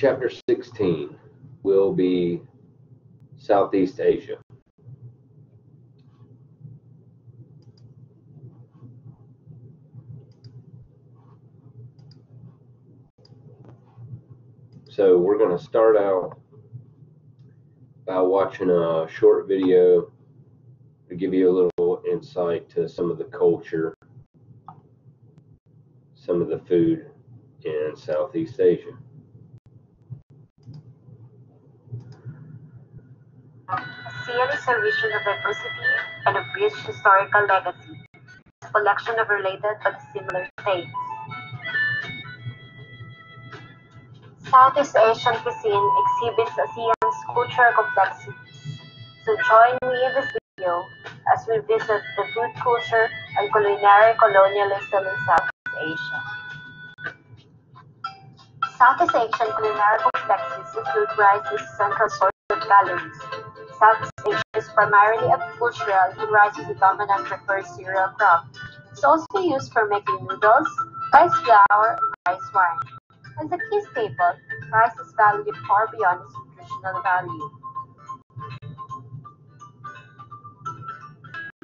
Chapter 16 will be Southeast Asia. So we're going to start out by watching a short video to give you a little insight to some of the culture, some of the food in Southeast Asia. ASEAN is a region of diversity and of rich historical legacy. It's a collection of related but similar states. Southeast Asian cuisine exhibits ASEAN's cultural complexities. So join me in this video as we visit the food culture and culinary colonialism in Southeast Asia. Southeast Asian culinary complexities include rice as a central source of calories. Southeast Asia is primarily agricultural and rice is the dominant preferred cereal crop. It's also used for making noodles, rice flour, and rice wine. As a key staple, rice is valued far beyond its nutritional value.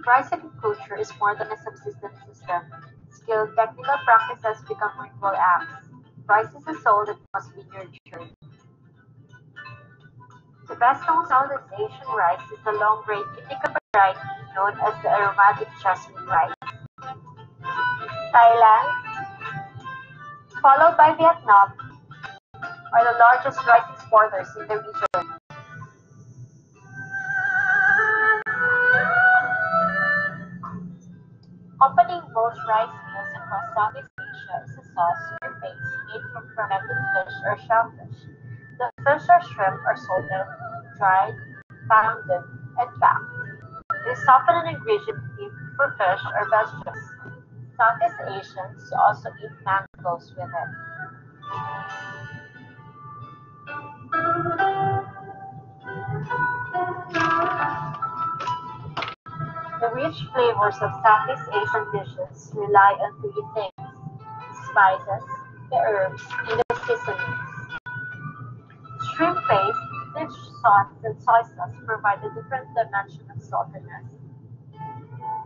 Rice agriculture is more than a subsistence system. Skilled technical practices become ritual acts. Rice is a soul that must be nurtured. The best known Southeast Asian rice is the long-grain indica variety known as the aromatic jasmine rice. Thailand, followed by Vietnam, are the largest rice exporters in the region. Accompanying most rice meals across Southeast Asia is a sauce or paste made from fermented fish or shellfish. The fish or shrimp are salted, dried, pounded, and packed. It is often an ingredient for fish or vegetables. Southeast Asians also eat mangoes with it. The rich flavors of Southeast Asian dishes rely on three things: the spices, the herbs, and the seasonings. Shrimp paste, fish sauce, and soy sauce provide a different dimension of saltiness.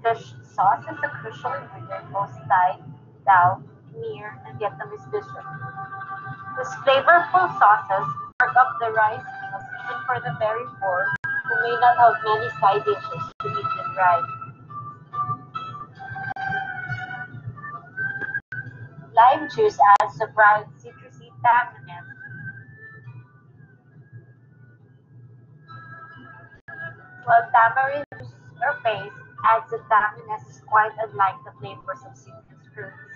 Fish sauce is a crucial ingredient in most Thai, Lao, Khmer, and Vietnamese dishes. These flavorful sauces mark up the rice meals even for the very poor who may not have many side dishes to eat with rice. Lime juice adds a bright citrusy tanginess, while tamarind juice or paste adds a tanginess quite unlike the flavors of citrus fruits.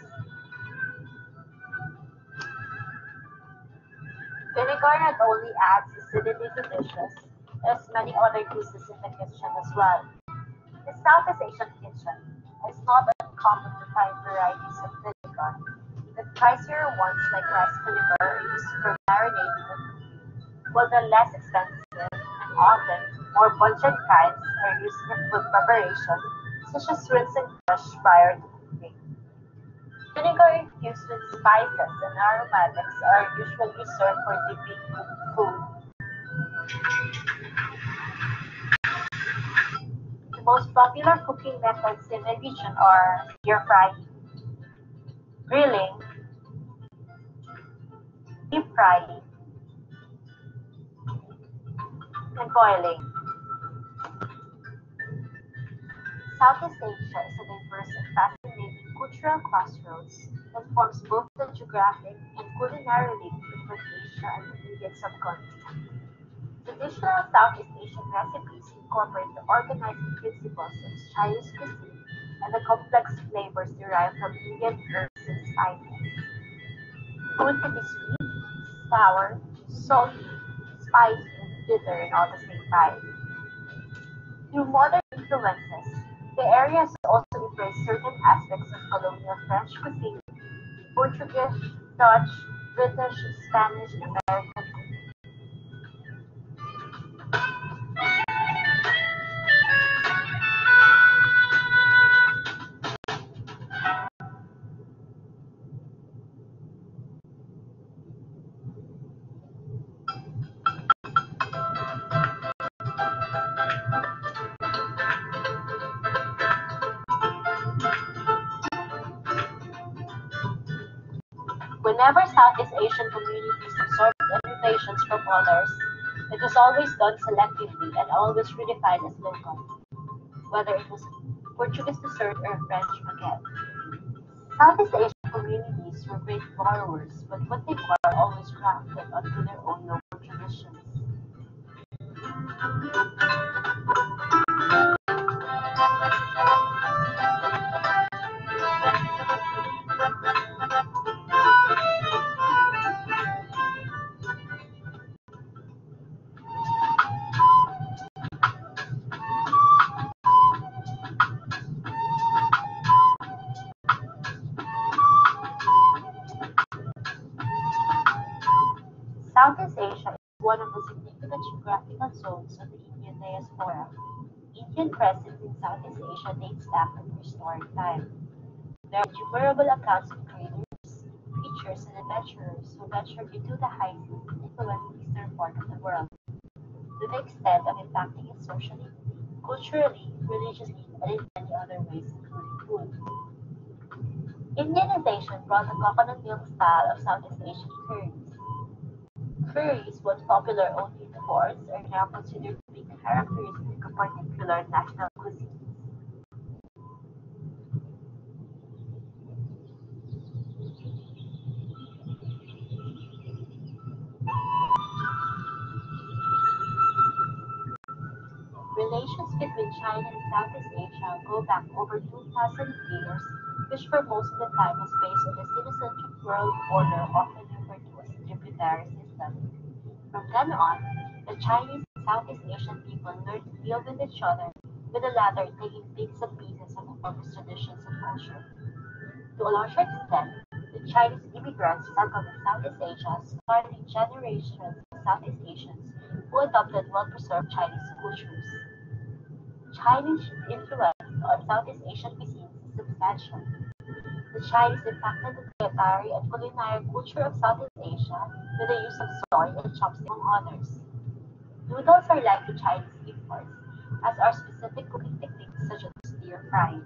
Vinegar not only adds acidity to dishes, it has many other uses in the kitchen as well. In the Southeast Asian kitchen, it's not uncommon to find varieties of vinegar. The pricier ones like rice vinegar are used for marinating and cooking, while the less expensive and often more pungent kinds are used for food preparation, such as rinsing fish prior to cooking. Vinegar infused with spices and aromatics are usually served for dipping cooked food. The most popular cooking methods in the region are stir frying, grilling, deep frying, and boiling. Southeast Asia is a diverse and fascinating cultural crossroads that forms both the geographic and culinary link between Asia and the Indian subcontinent. Traditional Southeast Asian recipes incorporate the organizing principles of Chinese cuisine and the complex flavors derived from Indian herbs and spices. Food can be sweet, sour, salty, spicy, and bitter in all the same time. Through modern influences, the area has also embraced certain aspects of colonial French cuisine, Portuguese, Dutch, British, Spanish, and American cooking. Whenever Southeast Asian communities absorbed invitations from others, it was always done selectively and always redefined as local, whether it was a Portuguese dessert or a French baguette. Southeast Asian communities were great borrowers, but what they were always grafted onto their own local traditions. Southeast Asia is one of the significant geographical zones of the Indian diaspora. Indian presence in Southeast Asia dates back to prehistoric time. There are innumerable accounts of traders, preachers, and adventurers who ventured into the high seas and influenced the eastern part of the world, to the extent of impacting it socially, culturally, religiously, and in many other ways, including food. Indianization brought the coconut milk style of Southeast Asian curries. Curries, once popular only in the forts, are now considered to be characteristic of particular national cuisines. Relations between China and Southeast Asia go back over 2,000 years, which for most of the time was based on a sinocentric world order often referred to as a tributary system. From then on, the Chinese and Southeast Asian people learned to deal with each other, with the latter taking bits and pieces of the former's traditions and culture. To a larger extent, the Chinese immigrants settled in Southeast Asia, starting generations of Southeast Asians who adopted well-preserved Chinese cultures. Chinese influence on Southeast Asian cuisines is substantial. The Chinese impacted the dietary and culinary culture of Southeast Asia with the use of soy and chopsticks, among others. Noodles are likely Chinese imports, as are specific cooking techniques such as stir frying.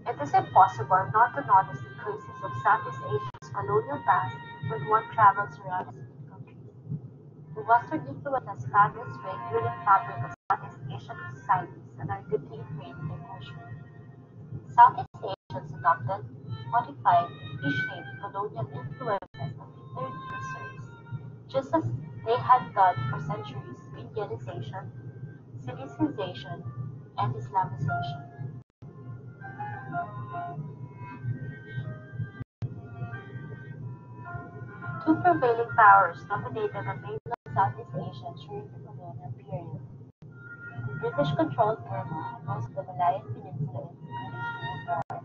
It is impossible not to notice the traces of Southeast Asia's colonial past when one travels around its countries. The Western influences found its way through the fabric of Southeast Asian societies and are deeply ingrained in their culture. Southeast Asians adopted, modified, and reshaped colonial influences of their users, just as they had done for centuries with Indianization, Sinicization, and Islamization. Two prevailing powers dominated the mainland Southeast Asia during the colonial period. The British controlled Burma, most of the Malayan Peninsula including Singapore.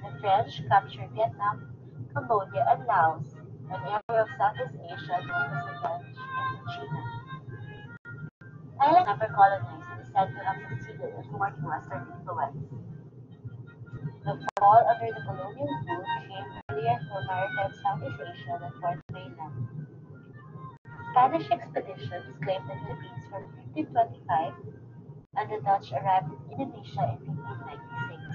The French captured Vietnam, Cambodia, and Laos, an area of Southeast Asia known as the French Indochina. Thailand, never colonized, is said to have succeeded in thwarting Western influence. The fall under the colonial rule came earlier for maritime Southeast Asia than for the mainland. Spanish expeditions claimed the Philippines from 1525, and the Dutch arrived in Indonesia in 1596.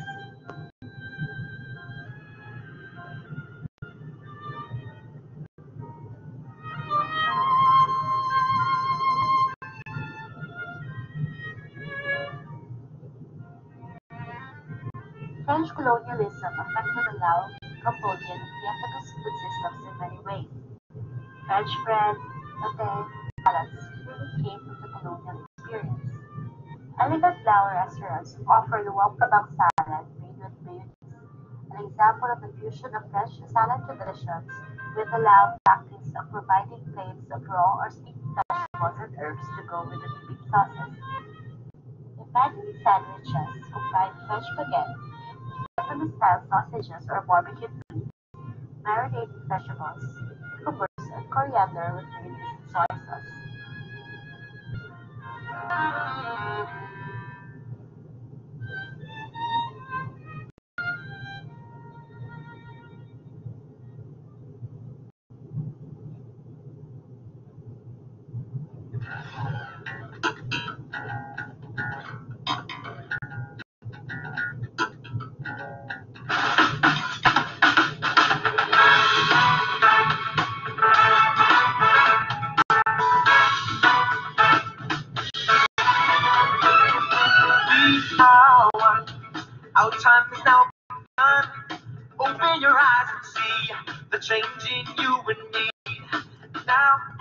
French colonialism affected the Lao, Cambodian, and Vietnamese food systems in many ways. French bread, pate, salads really came from the colonial experience. Elegant flower restaurants offer the Woktabang salad made with mayonnaise, an example of the fusion of French salad traditions with the Lao practice of providing plates of raw or steamed vegetables and herbs to go with the dipping sauces. The fatty sandwiches combine French baguettes, Japanese-style sausages or barbecued meat, marinated vegetables, cucumbers, and coriander with mayonnaise and soy sauce.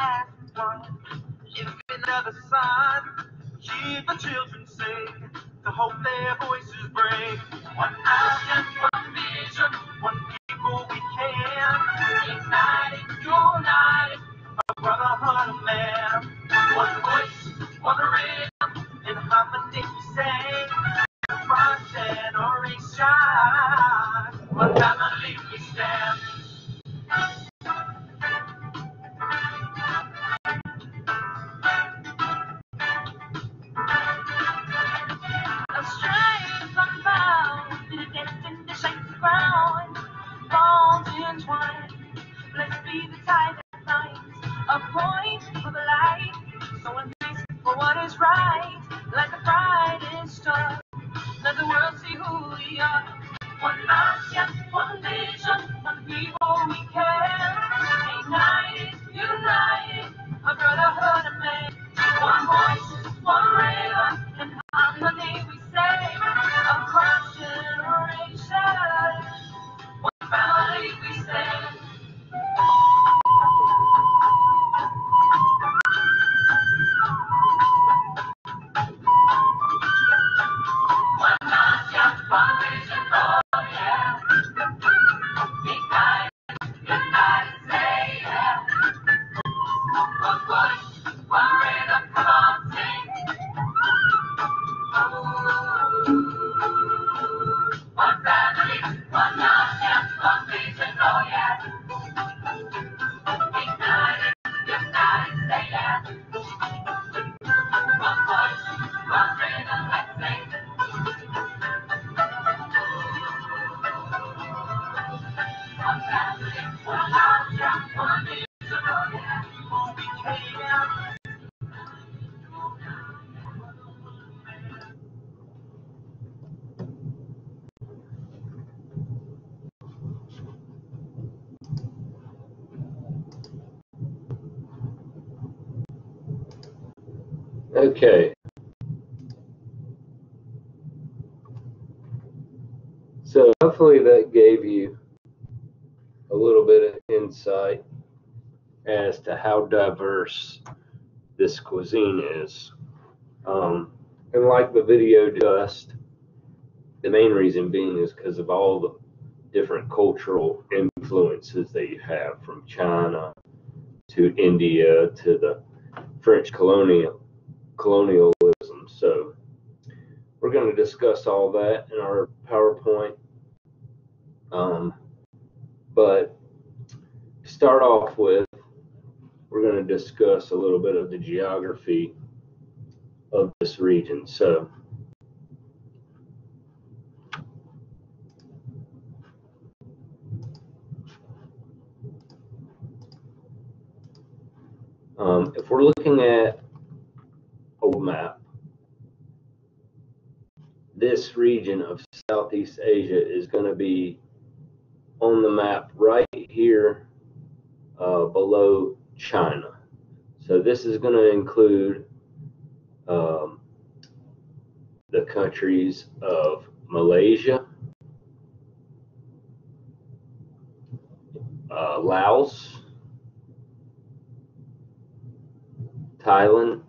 last one. If another son, keep the children safe, to hope their voices break. One nation, one vision, one people we can. Ignited, united, a brotherhood of man. One voice, one rhythm, in harmony we sing. Across generations, one family we stand. A strength unbound, destined to shake the ground. Bonds entwined, let's be the tide that binds. A point for the light, so embrace for what is right. Like a brightest star, let the world see who we are. One nation, one vision, one people we care. Ignited, united, a brotherhood of men. One voice, one rhythm, and harmony we say. Across generations, one family we stand. One nation, one vision, oh yeah. Ignited, united, say yeah. One voice, one rhythm, come on, sing. One family, one nation, one vision, oh yeah. Ignited, united, say yeah. One voice, one rhythm, let's sing. One family, one nation, one vision, oh yeah. Who became. Okay. So hopefully that gave you a little bit of insight as to how diverse this cuisine is. And like the video discussed, the main reason being is because of all the different cultural influences that you have, from China to India to the French colonialism. So we're going to discuss all that in our PowerPoint. But to start off with, we're going to discuss a little bit of the geography of this region. So if we're looking at a map, this region of Southeast Asia is going to be on the map right here below China. So this is going to include the countries of Malaysia, Laos, Thailand,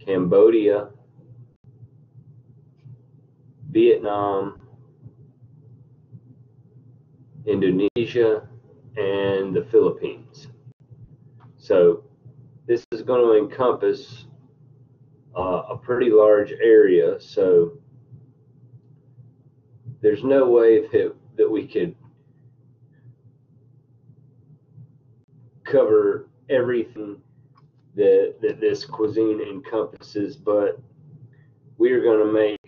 Cambodia, Vietnam, Indonesia, and the Philippines. So this is going to encompass a pretty large area. So there's no way that we could cover everything that this cuisine encompasses, but we are going to make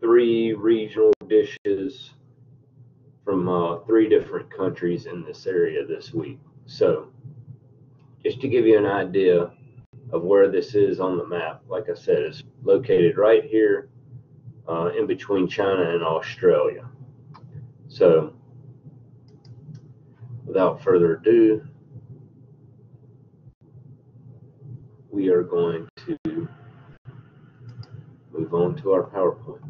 3 regional dishes from 3 different countries in this area this week. So just to give you an idea of where this is on the map, like I said, it's located right here in between China and Australia. So without further ado, we are going to move on to our PowerPoint.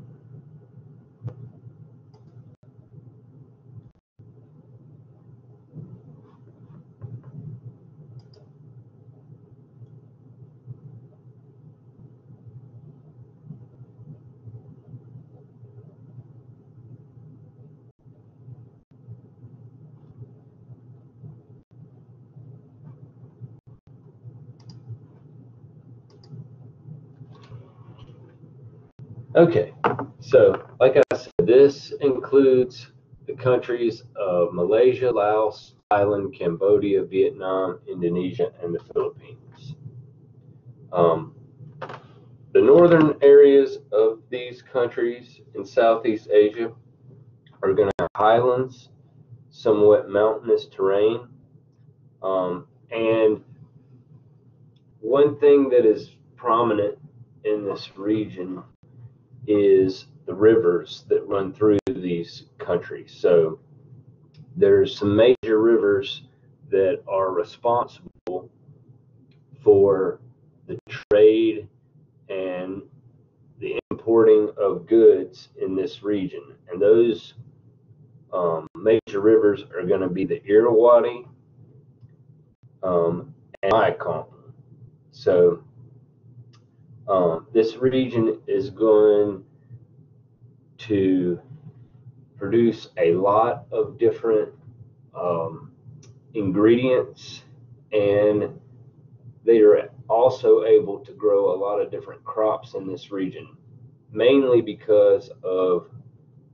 Okay, so like I said, this includes the countries of Malaysia, Laos, Thailand, Cambodia, Vietnam, Indonesia, and the Philippines. The northern areas of these countries in Southeast Asia are going to have highlands, somewhat mountainous terrain, and one thing that is prominent in this region is the rivers that run through these countries. So there's some major rivers that are responsible for the trade and the importing of goods in this region. And those major rivers are going to be the Irrawaddy and Mekong. So this region is going to produce a lot of different ingredients, and they are also able to grow a lot of different crops in this region, mainly because of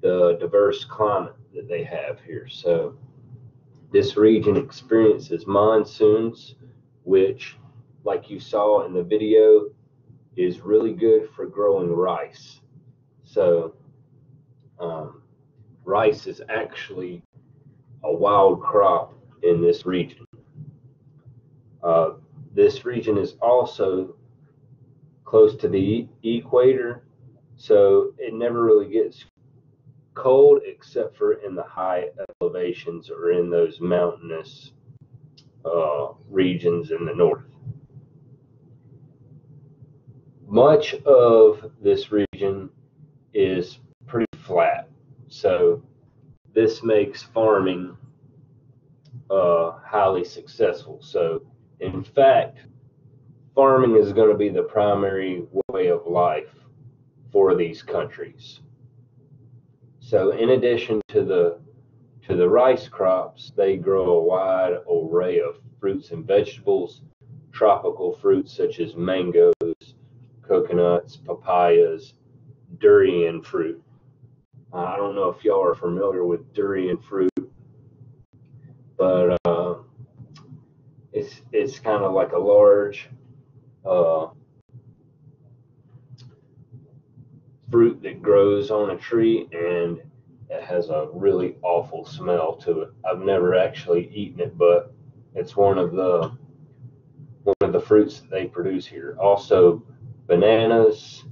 the diverse climate that they have here. So this region experiences monsoons, which, like you saw in the video, is really good for growing rice. So rice is actually a wild crop in this region. This region is also close to the equator, so it never really gets cold except for in the high elevations or in those mountainous regions in the north. Much of this region is pretty flat, so this makes farming highly successful. So in fact, farming is going to be the primary way of life for these countries. So in addition to the rice crops, they grow a wide array of fruits and vegetables, tropical fruits such as mangoes, coconuts, papayas, durian fruit. I don't know if y'all are familiar with durian fruit, but it's kind of like a large fruit that grows on a tree, and it has a really awful smell to it. I've never actually eaten it, but it's one of the fruits that they produce here. Also, bananas,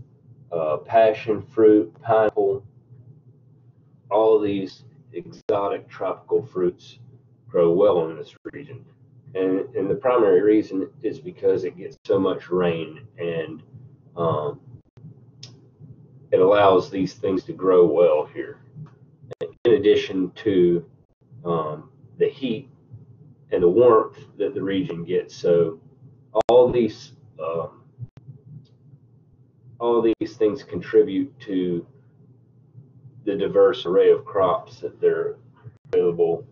passion fruit, pineapple, all of these exotic tropical fruits grow well in this region. And the primary reason is because it gets so much rain, and it allows these things to grow well here. In addition to the heat and the warmth that the region gets. So all these things contribute to the diverse array of crops that they're available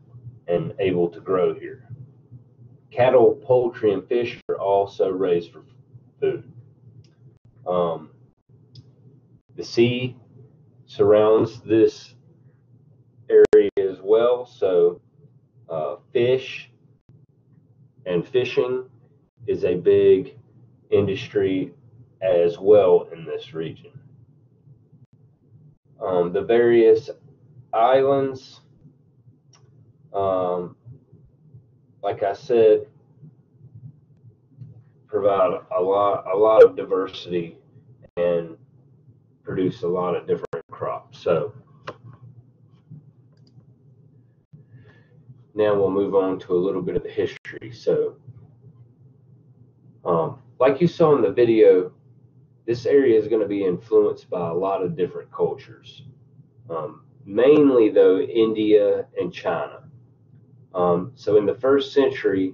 and able to grow here. Cattle, poultry, and fish are also raised for food. The sea surrounds this area as well, so fish and fishing is a big industry as well in this region. The various islands, like I said, provide a lot of diversity and produce a lot of different crops. So now we'll move on to a little bit of the history. So like you saw in the video, this area is going to be influenced by a lot of different cultures, mainly though India and China. So in the first century,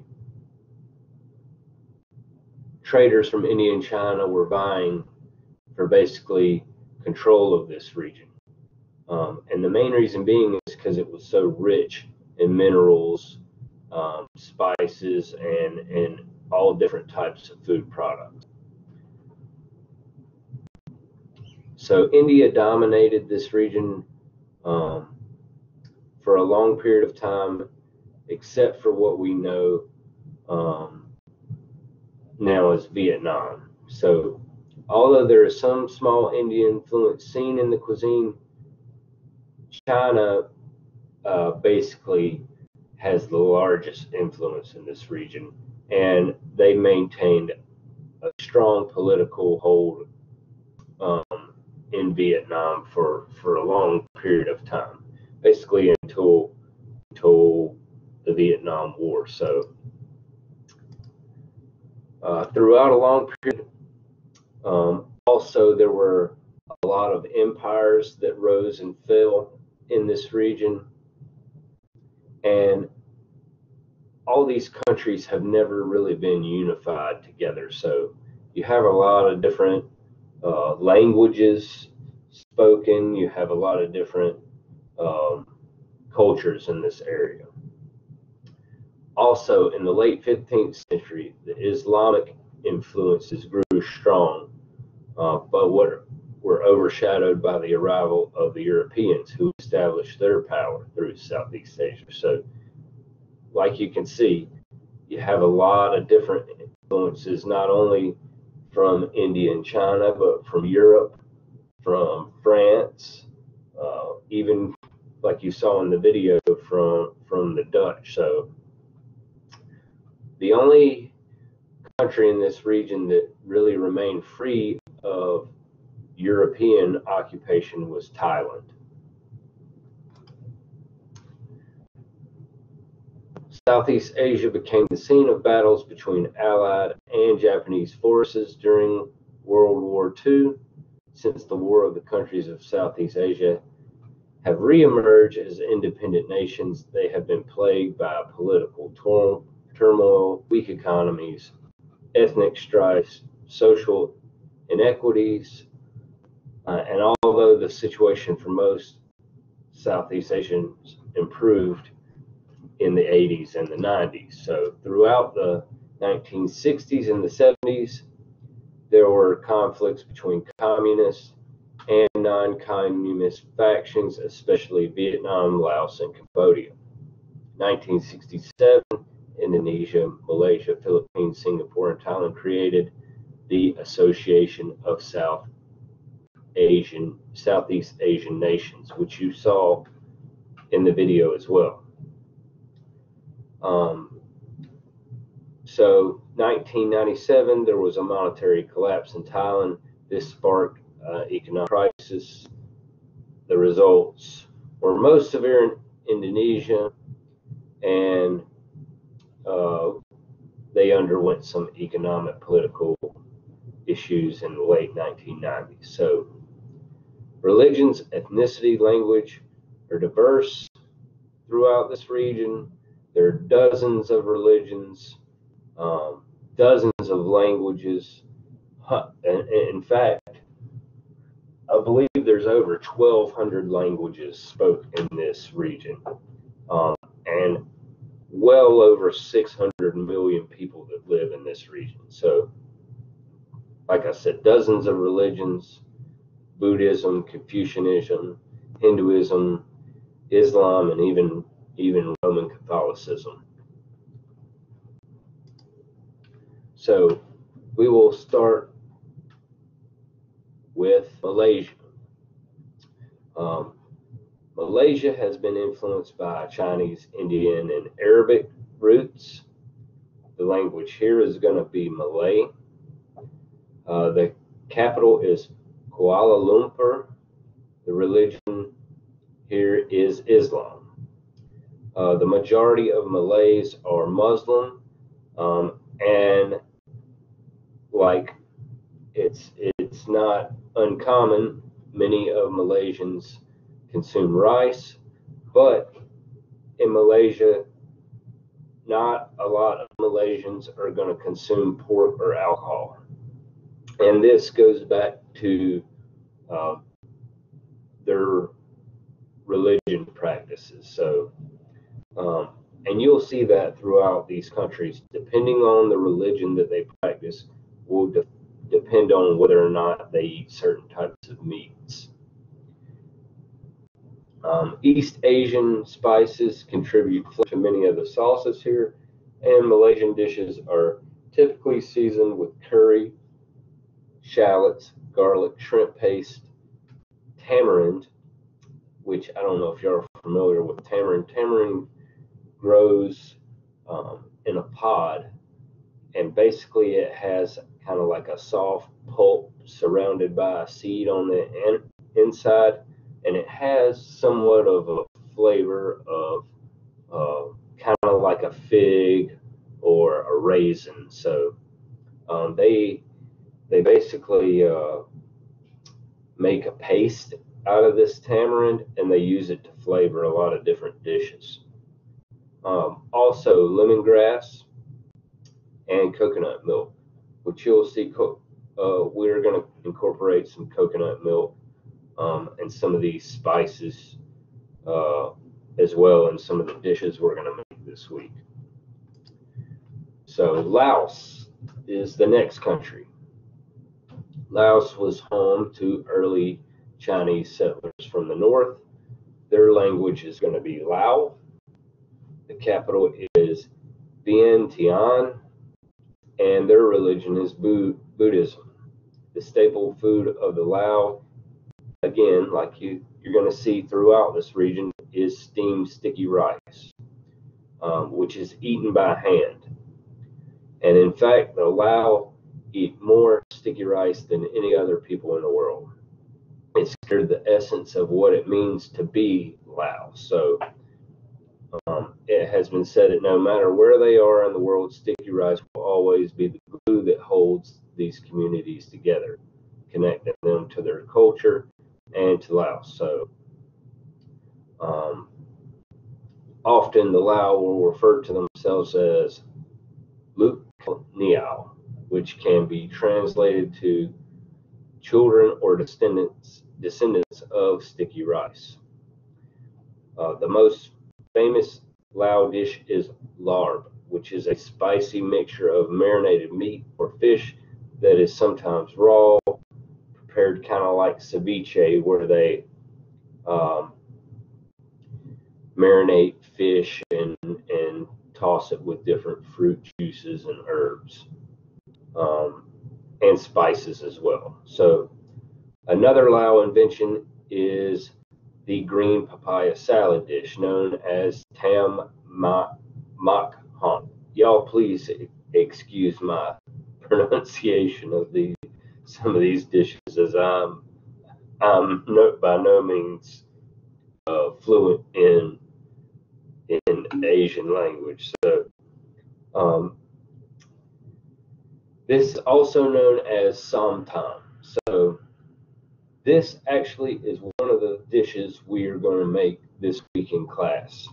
traders from India and China were vying for basically control of this region. And the main reason being is because it was so rich in minerals, spices, and all different types of food products. So India dominated this region for a long period of time, except for what we know now as Vietnam. So although there is some small Indian influence seen in the cuisine, China basically has the largest influence in this region, and they maintained a strong political hold in Vietnam for a long period of time, basically until the Vietnam War. So throughout a long period, also there were a lot of empires that rose and fell in this region, and all these countries have never really been unified together. So you have a lot of different languages spoken. You have a lot of different cultures in this area. Also, in the late 15th century, the Islamic influences grew strong, but were overshadowed by the arrival of the Europeans, who established their power through Southeast Asia. So, like you can see, you have a lot of different influences, not only from India and China, but from Europe, from France, even like you saw in the video from the Dutch. So the only country in this region that really remained free of European occupation was Thailand. Southeast Asia became the scene of battles between Allied and Japanese forces during World War II. Since the war, of the countries of Southeast Asia have reemerged as independent nations, they have been plagued by political turmoil, weak economies, ethnic strife, social inequities, and although the situation for most Southeast Asians improved in the 80s and the 90s. So throughout the 1960s and the 70s, there were conflicts between communist and non-communist factions, especially Vietnam, Laos, and Cambodia. 1967, Indonesia, Malaysia, Philippines, Singapore, and Thailand created the Association of Southeast Asian Nations, which you saw in the video as well. So 1997, there was a monetary collapse in Thailand. This sparked economic crisis. The results were most severe in Indonesia, and they underwent some economic, political issues in the late 1990s. So religions, ethnicity, language are diverse throughout this region. There are dozens of religions, dozens of languages. In fact, I believe there's over 1,200 languages spoken in this region, and well over 600 million people that live in this region. So, like I said, dozens of religions: Buddhism, Confucianism, Hinduism, Islam, and even Roman Catholicism. So we will start with Malaysia. Malaysia has been influenced by Chinese, Indian, and Arabic roots. The language here is going to be Malay. The capital is Kuala Lumpur. The religion here is Islam. The majority of Malays are Muslim, and like it's not uncommon. Many of Malaysians consume rice, but in Malaysia, not a lot of Malaysians are going to consume pork or alcohol. And this goes back to their religion practices. So, and you'll see that throughout these countries, depending on the religion that they practice, will depend on whether or not they eat certain types of meats. East Asian spices contribute to many of the sauces here, and Malaysian dishes are typically seasoned with curry, shallots, garlic, shrimp paste, tamarind, which I don't know if you're familiar with tamarind. Tamarind grows in a pod, and basically it has kind of like a soft pulp surrounded by a seed on the inside, and it has somewhat of a flavor of kind of like a fig or a raisin. So they basically make a paste out of this tamarind, and they use it to flavor a lot of different dishes. Also lemongrass and coconut milk, which you'll see we're going to incorporate some coconut milk and some of these spices as well in some of the dishes we're going to make this week. So Laos is the next country. Laos was home to early Chinese settlers from the north. Their language is going to be Lao. The capital is Vientiane, and their religion is Buddhism. The staple food of the Lao, again, like you're going to see throughout this region, is steamed sticky rice, which is eaten by hand. And in fact, the Lao eat more sticky rice than any other people in the world. It's considered the essence of what it means to be Lao. So it has been said that no matter where they are in the world, sticky rice will always be the glue that holds these communities together, connecting them to their culture and to Laos. So often the Lao will refer to themselves as Luk Niao, which can be translated to children or descendants of sticky rice. The most famous Lao dish is larb, which is a spicy mixture of marinated meat or fish that is sometimes raw, prepared kind of like ceviche, where they marinate fish and toss it with different fruit juices and herbs and spices as well. So another Lao invention is the green papaya salad dish known as tam mak hon. Y'all please excuse my pronunciation of some of these dishes, as I'm by no means fluent in Asian language. So this is also known as somtam. So this actually is one of the dishes we are going to make this week in class.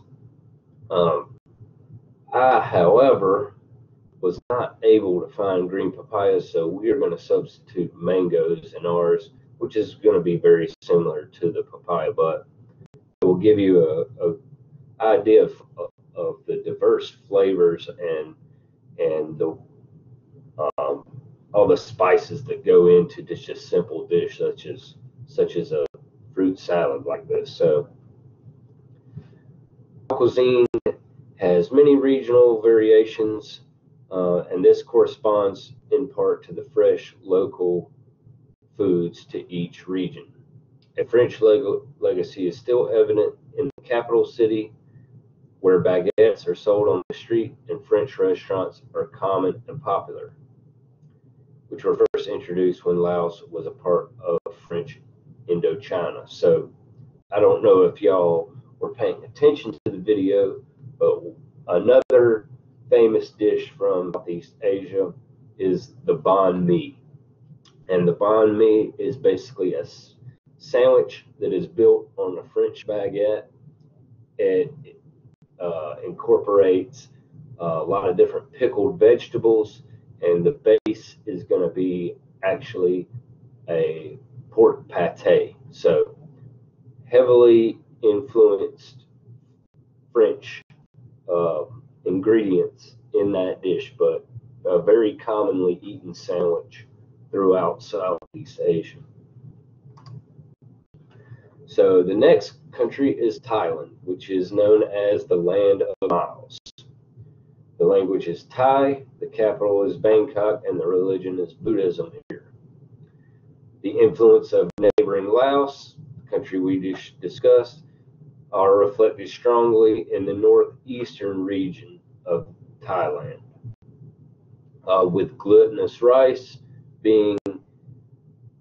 I, however, was not able to find green papayas, so we are going to substitute mangoes in ours, which is going to be very similar to the papaya, but it will give you a idea of the diverse flavors and the all the spices that go into just a simple dish such as a fruit salad like this. So cuisine has many regional variations, and this corresponds in part to the fresh local foods to each region. A French legacy is still evident in the capital city, where baguettes are sold on the street and French restaurants are common and popular, which were first introduced when Laos was a part of French Indochina. So I don't know if y'all were paying attention to the video, but another famous dish from Southeast Asia is the banh mi. And the banh mi is basically a sandwich that is built on a French baguette. It incorporates a lot of different pickled vegetables, and the base is going to be actually a pork pate. So heavily influenced French ingredients in that dish, but a very commonly eaten sandwich throughout Southeast Asia. So the next country is Thailand, which is known as the Land of Miles. The language is Thai, the capital is Bangkok, and the religion is Buddhism here. The influence of neighboring Laos, the country we just discussed, are reflected strongly in the northeastern region of Thailand, with glutinous rice being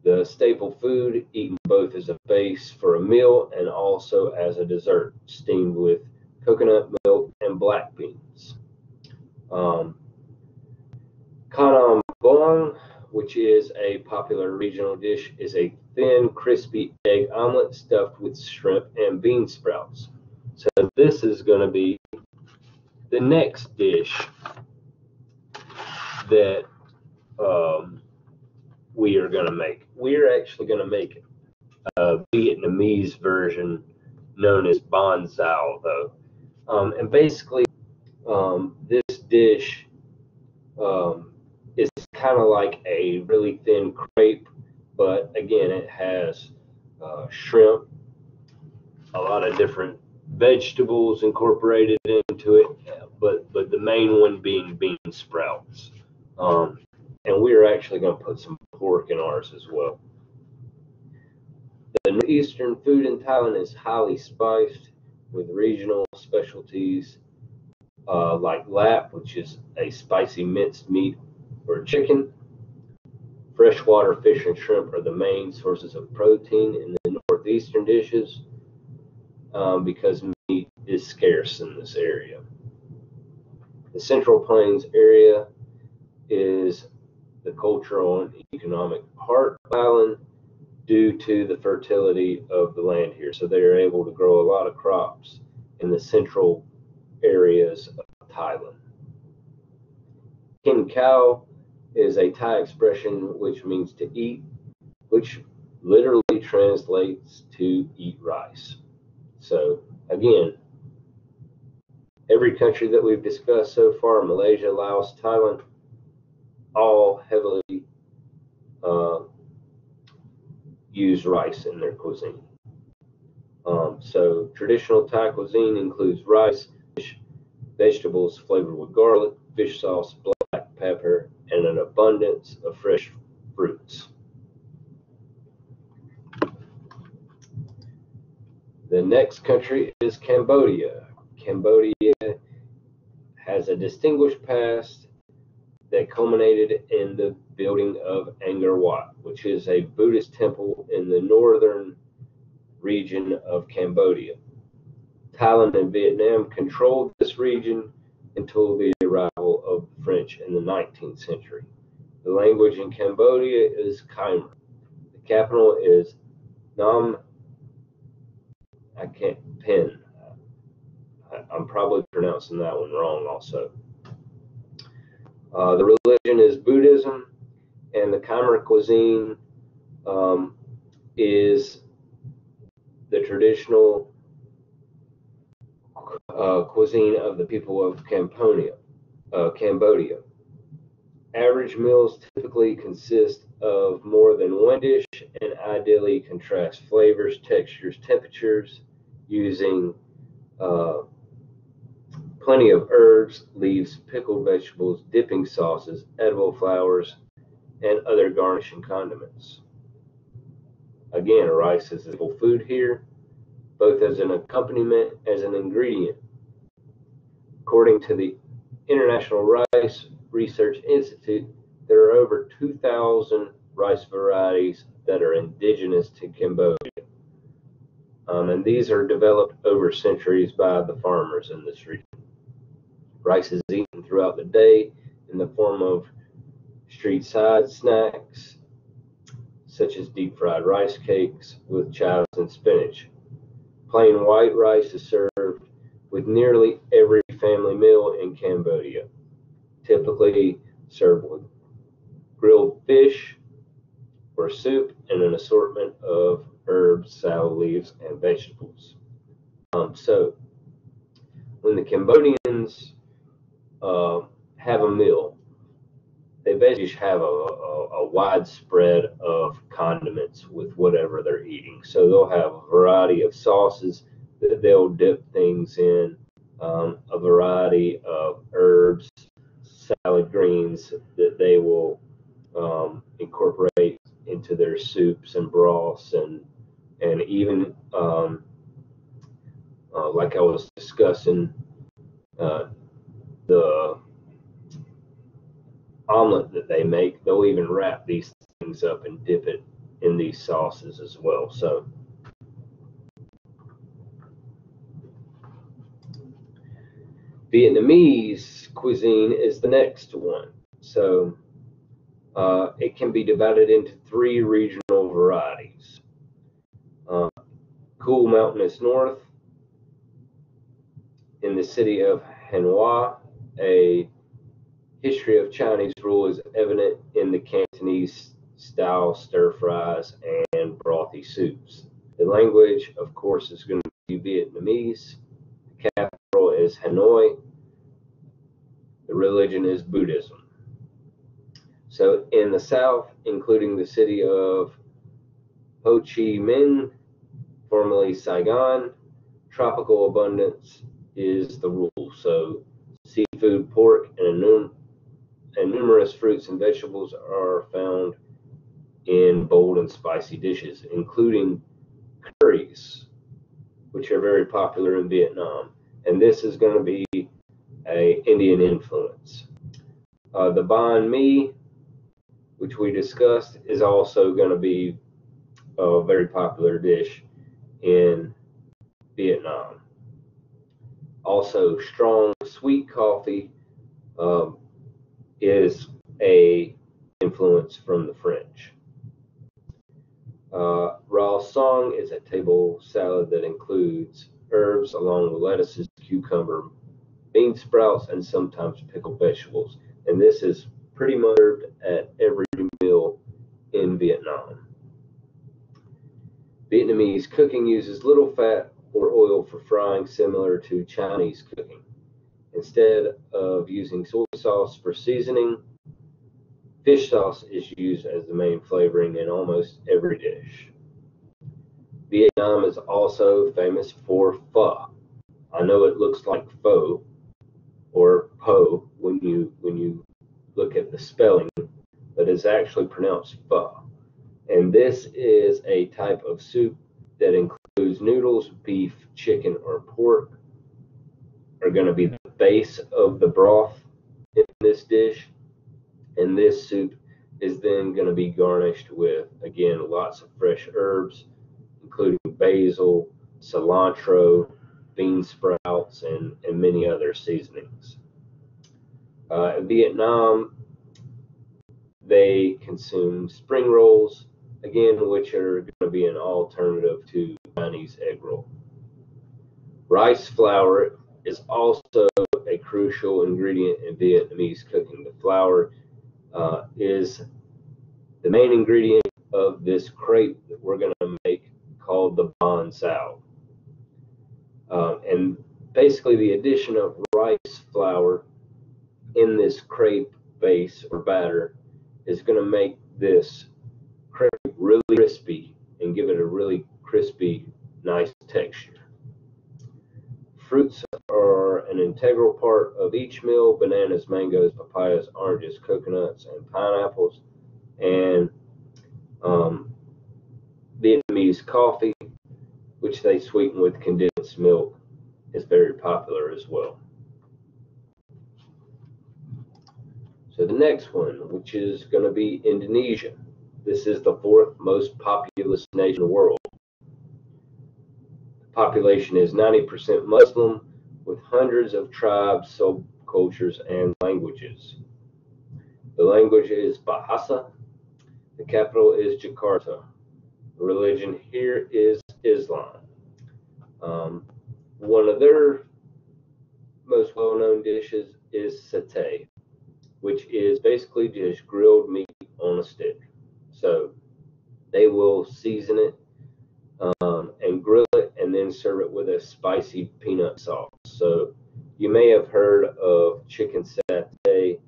the staple food, eaten both as a base for a meal and also as a dessert, steamed with coconut milk and black beans. Kanam Boang, which is a popular regional dish, is a thin, crispy egg omelet stuffed with shrimp and bean sprouts. So this is going to be the next dish that we are going to make. We're actually going to make a Vietnamese version known as Ban Zao, though. And basically, this dish is kind of like a really thin crepe, but again, it has shrimp, a lot of different vegetables incorporated into it, but the main one being bean sprouts. And we're actually going to put some pork in ours as well. The northeastern food in Thailand is highly spiced with regional specialties like lap, which is a spicy minced meat or chicken. Freshwater fish and shrimp are the main sources of protein in the northeastern dishes because meat is scarce in this area. The Central Plains area is the cultural and economic heart of the island due to the fertility of the land here. So they are able to grow a lot of crops in the central areas of Thailand. Kin Khao is a Thai expression which means to eat, which literally translates to eat rice. So again, every country that we've discussed so far, Malaysia, Laos, Thailand, all heavily use rice in their cuisine. So traditional Thai cuisine includes rice, fish, vegetables flavored with garlic, fish sauce, black pepper, and an abundance of fresh fruits. The next country is Cambodia. Cambodia has a distinguished past that culminated in the building of Angkor Wat, which is a Buddhist temple in the northern region of Cambodia. Thailand and Vietnam controlled this region until the arrival of the French in the 19th century. The language in Cambodia is Khmer. The capital is Phnom Penh. I'm probably pronouncing that one wrong also. The religion is Buddhism, and the Khmer cuisine is the traditional cuisine of the people of Cambodia. Average meals typically consist of more than one dish and ideally contrast flavors, textures, temperatures, using plenty of herbs, leaves, pickled vegetables, dipping sauces, edible flowers, and other garnishing condiments. Again, rice is a staple food here, both as an accompaniment as an ingredient. According to the International Rice Research Institute, there are over 2,000 rice varieties that are indigenous to Cambodia. And these are developed over centuries by the farmers in this region. Rice is eaten throughout the day in the form of street side snacks, such as deep fried rice cakes with chives and spinach. Plain white rice is served with nearly every family meal in Cambodia, typically served with grilled fish or soup and an assortment of herbs, salad leaves, and vegetables. So when the Cambodians have a meal, they basically just have a widespread of condiments with whatever they're eating. So they'll have a variety of sauces that they'll dip things in, a variety of herbs, salad greens that they will incorporate into their soups and broths, and even like I was discussing, the omelet that they make, they'll even wrap these things up and dip it in these sauces as well. So Vietnamese cuisine is the next one. So it can be divided into 3 regional varieties. Cool mountainous north. In the city of Hanoi, a history of Chinese rule is evident in the Cantonese style stir fries and brothy soups. The language, of course, is going to be Vietnamese. The capital is Hanoi. The religion is Buddhism. So in the south, including the city of Ho Chi Minh, formerly Saigon, tropical abundance is the rule. So seafood, pork, and numerous fruits and vegetables are found in bold and spicy dishes, including curries, which are very popular in Vietnam. And this is going to be an Indian influence. The banh mi, which we discussed, is also going to be a very popular dish in Vietnam. Also, strong sweet coffee is a influence from the French. Rau song is a table salad that includes herbs along with lettuces, cucumber, bean sprouts, and sometimes pickled vegetables. And this is pretty much served at every meal in Vietnam. Vietnamese cooking uses little fat or oil for frying, similar to Chinese cooking. Instead of using soy sauce for seasoning, fish sauce is used as the main flavoring in almost every dish. Vietnam is also famous for pho. I know it looks like pho or po when you look at the spelling, but it's actually pronounced pho. And this is a type of soup that includes noodles, beef, chicken, or pork are going to be the base of the broth in this dish. And this soup is then going to be garnished with, again, lots of fresh herbs, including basil, cilantro, bean sprouts, and many other seasonings. In Vietnam, they consume spring rolls, again, which are going to be an alternative to Chinese egg roll. Rice flour is also a crucial ingredient in Vietnamese cooking. The flour is the main ingredient of this crepe that we're going to make called the bánh xào. And basically the addition of rice flour in this crepe base or batter is going to make this crepe really crispy and give it a really crispy, nice texture. Fruits are an integral part of each meal: bananas, mangoes, papayas, oranges, coconuts, and pineapples. And Vietnamese coffee, which they sweeten with condensed milk, is very popular as well. So the next one, which is going to be Indonesia. This is the 4th most populous nation in the world. The population is 90% Muslim, with hundreds of tribes, subcultures, and languages. The language is Bahasa. The capital is Jakarta. The religion here is Islam. One of their most well-known dishes is satay, which is basically just grilled meat on a stick. So they will season it and grill it and then serve it with a spicy peanut sauce. So you may have heard of chicken satay,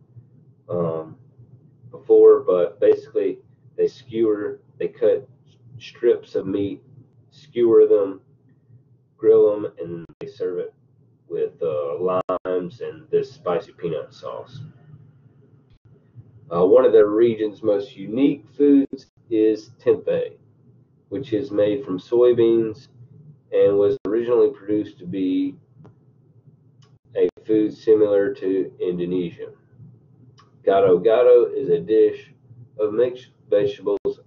of meat, skewer them, grill them, and they serve it with limes and this spicy peanut sauce. One of the region's most unique foods is tempeh, which is made from soybeans and was originally produced to be a food similar to Indonesia. Gado-gado is a dish of mixed vegetables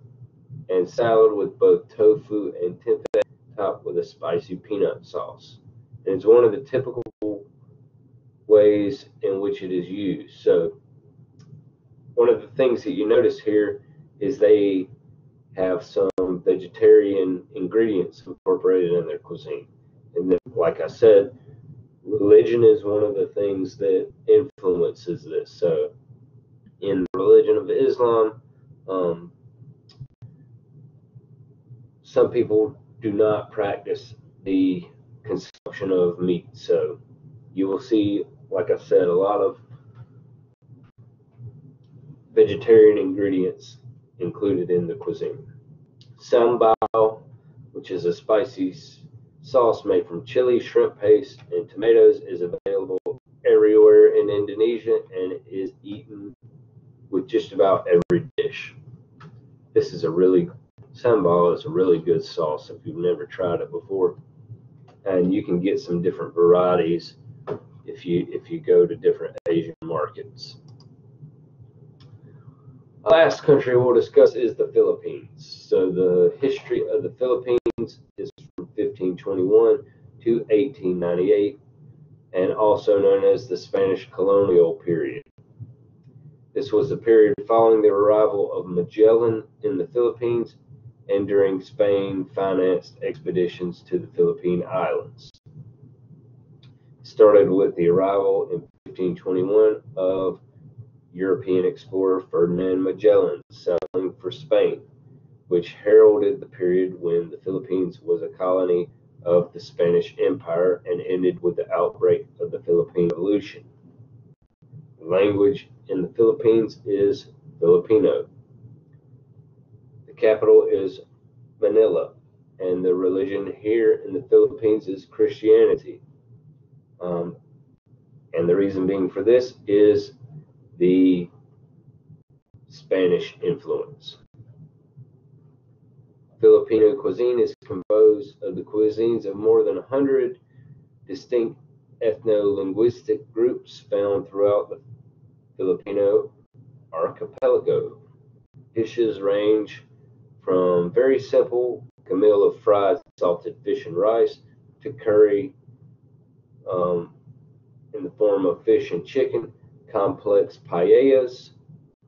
and salad with both tofu and tempeh topped with a spicy peanut sauce. And it's one of the typical ways in which it is used. So one of the things that you notice here is they have some vegetarian ingredients incorporated in their cuisine. And then, like I said, religion is one of the things that influences this. So in the religion of Islam, some people do not practice the consumption of meat. So you will see, like I said, a lot of vegetarian ingredients included in the cuisine. Sambal, which is a spicy sauce made from chili, shrimp paste, and tomatoes, is available everywhere in Indonesia and is eaten with just about every dish. Sambal is a really good sauce if you've never tried it before. And you can get some different varieties if you go to different Asian markets. The last country we'll discuss is the Philippines. So the history of the Philippines is from 1521 to 1898, and also known as the Spanish colonial period. This was the period following the arrival of Magellan in the Philippines and during Spain financed expeditions to the Philippine Islands. It started with the arrival in 1521 of European explorer Ferdinand Magellan sailing for Spain, which heralded the period when the Philippines was a colony of the Spanish Empire and ended with the outbreak of the Philippine Revolution. The language in the Philippines is Filipino. The capital is Manila, and the religion here in the Philippines is Christianity. And the reason being for this is the Spanish influence. Filipino cuisine is composed of the cuisines of more than 100 distinct ethno-linguistic groups found throughout the Filipino archipelago. Dishes range from very simple meal of fried salted fish and rice to curry in the form of fish and chicken, complex paellas,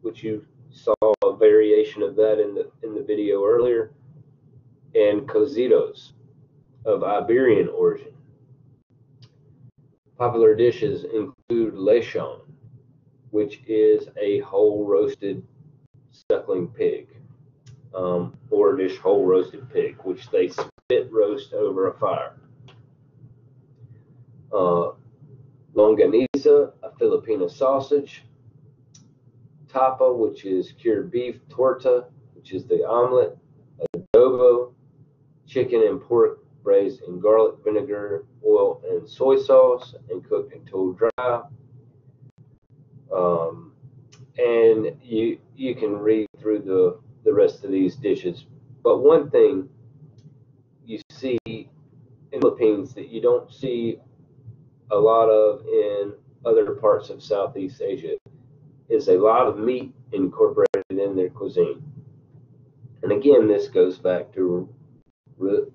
which you saw a variation of that in the video earlier, and cozidos of Iberian origin. Popular dishes include lechon, which is a whole roasted suckling pig, or this whole roasted pig, which they spit roast over a fire. Longaniza, a Filipino sausage. Tapa, which is cured beef. Torta, which is the omelet. Adobo, chicken and pork braised in garlic vinegar, oil, and soy sauce, and cooked until dry. And you can read through the rest of these dishes. But one thing you see in the Philippines that you don't see a lot of in other parts of Southeast Asia is a lot of meat incorporated in their cuisine. And again, this goes back to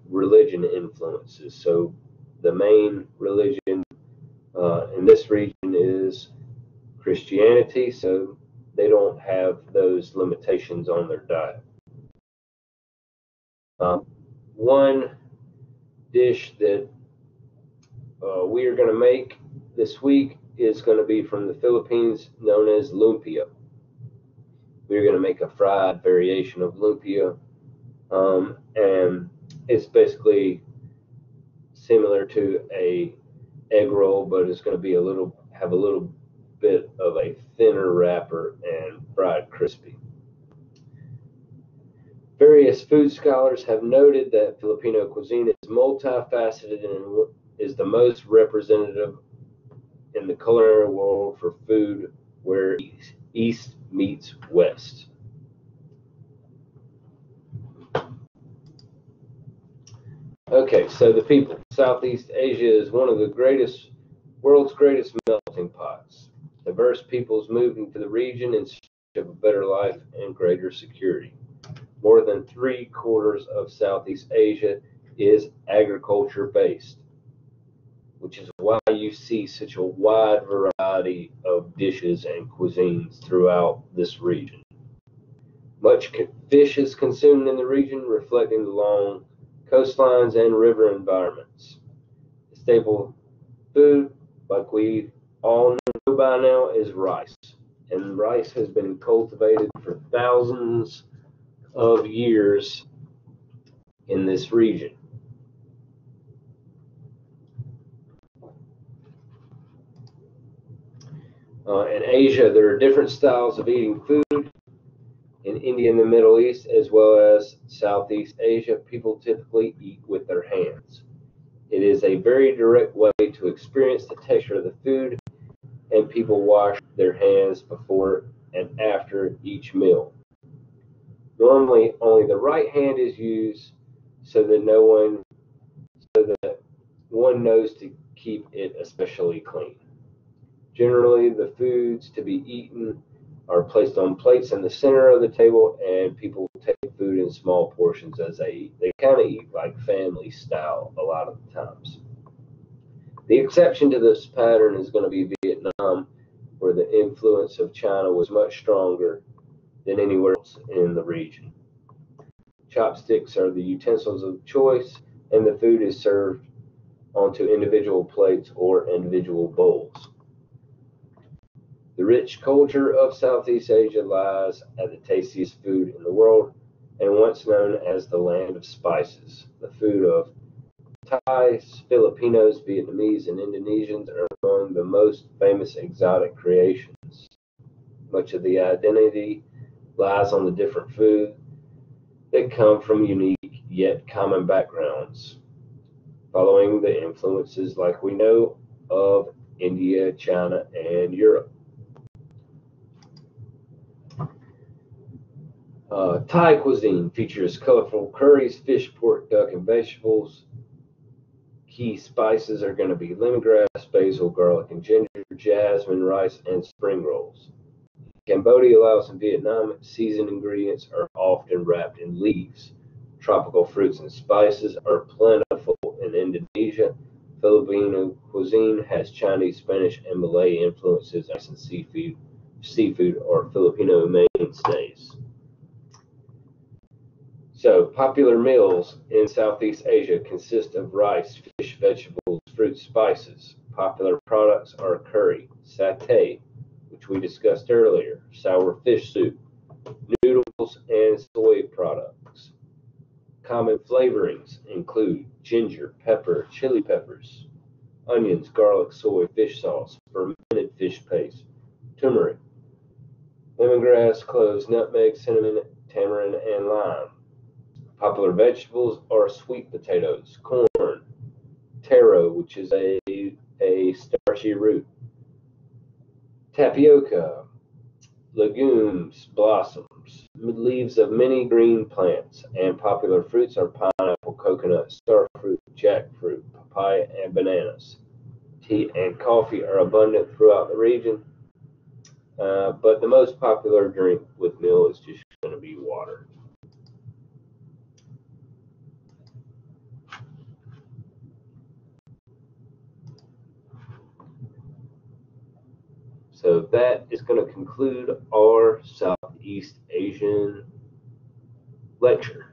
religion influences. So the main religion in this region is Christianity, so they don't have those limitations on their diet. One dish that we are going to make this week is going to be from the Philippines, known as lumpia. We're going to make a fried variation of lumpia, and it's basically similar to a egg roll, but it's going to have a little bit of a thinner wrapper and fried crispy. Various food scholars have noted that Filipino cuisine is multifaceted and is the most representative in the culinary world for food where East meets West. Okay, so the people. Southeast Asia is one of the world's greatest melting pots. Diverse peoples moving to the region in search of a better life and greater security. More than 3/4 of Southeast Asia is agriculture based, which is why you see such a wide variety of dishes and cuisines throughout this region. Much fish is consumed in the region, reflecting the long coastlines and river environments. The staple food, like we all know by now, is rice. And rice has been cultivated for thousands of years in this region. In Asia, there are different styles of eating food. In India and the Middle East, as well as Southeast Asia, people typically eat with their hands. It is a very direct way to experience the texture of the food, and people wash their hands before and after each meal. Normally, only the right hand is used so that one knows to keep it especially clean. Generally, the foods to be eaten are placed on plates in the center of the table, and people take food in small portions as they eat. They kind of eat like family style a lot of the times. The exception to this pattern is going to be Vietnam, where the influence of China was much stronger than anywhere else in the region. Chopsticks are the utensils of choice, and the food is served onto individual plates or individual bowls. The rich culture of Southeast Asia lies at the tastiest food in the world and once known as the land of spices. The food of Thais, Filipinos, Vietnamese, and Indonesians are among the most famous exotic creations. Much of the identity lies on the different food that come from unique yet common backgrounds, following the influences like we know of India, China, and Europe. Thai cuisine features colorful curries, fish, pork, duck, and vegetables. Key spices are going to be lemongrass, basil, garlic, and ginger, jasmine, rice, and spring rolls. Cambodia, Laos, and Vietnam, seasoned ingredients are often wrapped in leaves. Tropical fruits and spices are plentiful in Indonesia. Filipino cuisine has Chinese, Spanish, and Malay influences, and seafood are Filipino mainstays. So, popular meals in Southeast Asia consist of rice, fish, vegetables, fruits, spices. Popular products are curry, satay, which we discussed earlier, sour fish soup, noodles, and soy products. Common flavorings include ginger, pepper, chili peppers, onions, garlic, soy, fish sauce, fermented fish paste, turmeric, lemongrass, cloves, nutmeg, cinnamon, tamarind, and lime. Popular vegetables are sweet potatoes, corn, taro, which is a starchy root, tapioca, legumes, blossoms, leaves of many green plants, and popular fruits are pineapple, coconut, starfruit, jackfruit, papaya, and bananas. Tea and coffee are abundant throughout the region, but the most popular drink with meal is just going to be water. So that is going to conclude our Southeast Asian lecture.